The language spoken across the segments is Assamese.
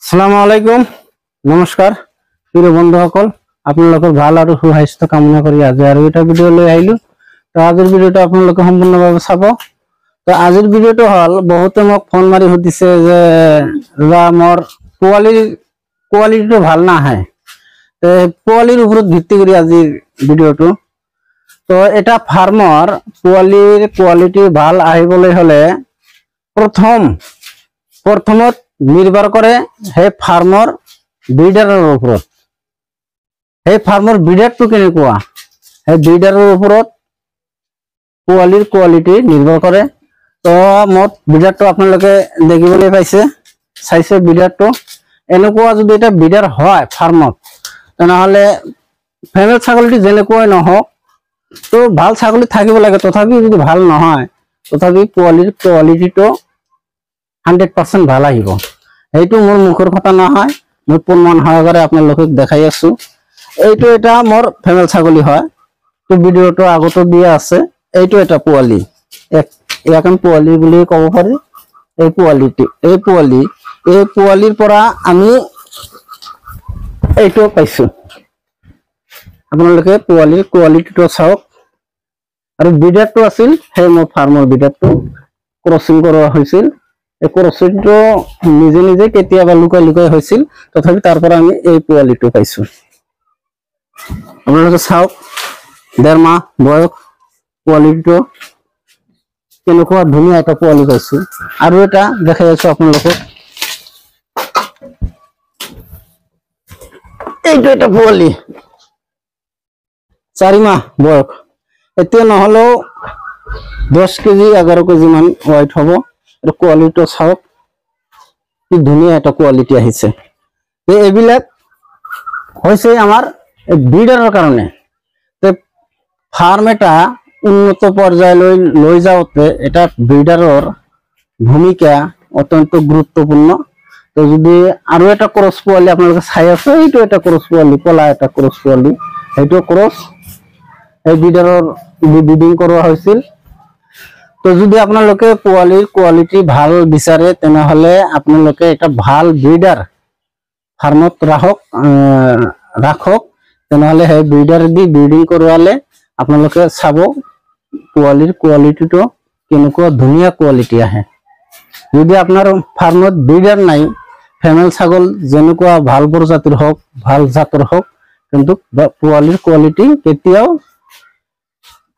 আসসালামু আলাইকুম নমস্কাৰ প্ৰিয় বন্ধুসকল আপোনালোকৰ ভাল আৰু সুস্বাস্থ্য কামনা কৰি আজি আৰু এটা ভিডিও লৈ আহিলো তো আজিৰ ভিডিওটো আপোনালোকে সম্পূৰ্ণভাৱে চাব তো আজিৰ ভিডিওটো হল বহুতে মোক ফোন মাৰি সুধিছে যে মোৰ কোৱালিটিটো ভাল নাহে তে কোৱালিটিৰ ওপৰত ভিত্তি কৰি আজিৰ ভিডিওটো তো এটা ফাৰ্মৰ কোৱালিটি ভাল আহিবলৈ হলে প্ৰথমত নিৰ্ভৰ কৰে হে ফাৰ্মৰ ব্ৰিডাৰেৰ উপৰ হে ফাৰ্মৰ ব্ৰিডাৰটো কেনেকুৱা হে ব্ৰিডাৰেৰ উপৰ কোয়ালিটি নিৰ্ভৰ কৰে তো মোট ব্ৰিডাৰটো আপোনালোকে দেখিবলৈ পাইছে চাইছে ব্ৰিডাৰটো এনেকুৱা যদি এটা ব্ৰিডাৰ হয় ফাৰ্মত তেনেহলে ফেমেল ছাগলটি যেনেকুৱাই নহওক তো ভাল ছাগলী থাকিব লাগে তথাপি যদি ভাল নহয় তথাপি কোয়ালিটিটো 100% ভাল আহিব এইটো মোৰ মুখৰ কথা নহয় মই প্ৰমাণ সহকাৰে আপোনালোকক দেখাই আছো এইটো এটা মোৰ ফেমেল ছাগলী হয় তো ভিডিওটো আগতে দিয়া আছে এইটো এটা পোৱালি এখন পোৱালি বুলি ক'ব পাৰি এই পোৱালিৰ পৰা আমি এইটো পাইছো আপোনালোকে পোৱালিৰ কোৱালিটিটো চাওক আৰু ব্ৰিডাৰটো আছিল সেই মোৰ ফাৰ্মৰ ব্ৰিডাৰটো ক্ৰছিং কৰোৱা হৈছিল ক্ৰছিংটো নিজে কেতিয়াবা লুকাই হৈছিল তথাপি তাৰ পৰা আমি এই পোৱালিটো পাইছো আপোনালোকে চাওক 1.5 মাহ বয়স পোৱালিটো কেনেকুৱা ধুনীয়া এটা পোৱালি পাইছো আৰু এটা দেখাই আছো আপোনালোকক এইটো এটা পোৱালি 4 মাহ বয়স এতিয়া নহলেও 10 কেজি 11 কেজি মান ওয়েট হ'ব আৰু কোৱালিটিটো চাওক কি ধুনীয়া এটা কোৱালিটি আহিছে এইবিলাক হৈছে আমাৰ ব্ৰিডাৰৰ কাৰণে ফাৰ্ম এটা উন্নত পৰ্যায়লৈ লৈ যাওঁতে এটা ব্ৰিডাৰৰ ভূমিকা অত্যন্ত গুৰুত্বপূৰ্ণ তো যদি আৰু এটা ক্ৰছ পোৱালি আপোনালোকে চাই আছে এইটো এটা ক্ৰছ পোৱালি কলা এটা ক্ৰছ পোৱালি এইটো ক্ৰছ এই ব্ৰিডাৰৰ ব্ৰিডিং কৰোৱা হৈছিল তো যদি আপোনালোকে পোৱালিৰ কোৱালিটি ভাল বিচাৰে তেনেহলে আপোনালোকে এটা ভাল ব্ৰিডাৰ ফাৰ্মত ৰাখক তেনেহলে সেই ব্ৰিডাৰ দি ব্ৰিডিং কৰালে আপোনালোকে চাব পোৱালিৰ কোৱালিটিটো কেনেকুৱা ধুনীয়া কোৱালিটি আহে যদি আপোনাৰ ফাৰ্মত ব্ৰিডাৰ নাই ফেমেল ছাগল যেনেকুৱা ভাল প্ৰজাতিৰ হওক ভাল জাতৰ হওক কিন্তু পোৱালিৰ কোৱালিটি কেতিয়াও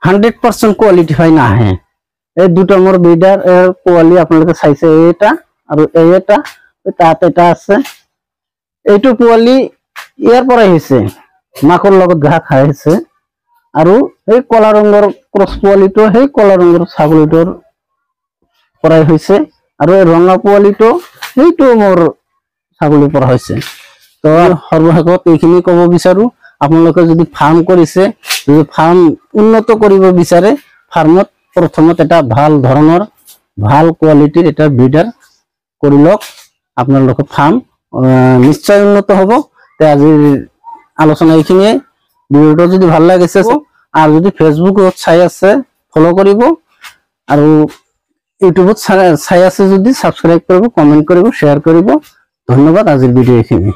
100% কোৱালিটি হয় নাহে এই দুটা মোৰ ব্ৰিডাৰ এৰ পোৱালি আপোনালোকে চাইছে এটা আৰু এটা তাত এটা আছে এইটো পোৱালি ইয়াৰ পৰা আহিছে মাকৰ লগত ঘাঁহ খাইছে আৰু এই কলা ৰঙৰ ক্ৰছ পোৱালিটো সেই কলা ৰঙৰ ছাগলীটোৰ পৰাই হৈছে আৰু এই ৰঙা পোৱালিটো সেইটো মোৰ ছাগলীৰ পৰা হৈছে তো সৰ্বশেষত এইখিনি ক'ব বিচাৰো আপোনালোকে যদি ফাৰ্ম কৰিছে যদি ফাৰ্ম উন্নত কৰিব বিচাৰে ফাৰ্মত প্ৰথমত এটা ভাল ধৰণৰ ভাল কোৱালিটিৰ এটা ব্ৰিডাৰ কৰি লওক আপোনালোকৰ ফাৰ্ম নিশ্চয় উন্নত হ'ব তে আজিৰ আলোচনা এইখিনিয়ে ভিডিওটো যদি ভাল লাগিছে আৰু যদি ফেসবুকত চাই আছে ফলো কৰিব আৰু ইউটিউবত চাই আছে যদি সাবস্ক্ৰাইব কৰিব কমেন্ট কৰিব শেয়াৰ কৰিব ধন্যবাদ আজিৰ ভিডিও এইখিনি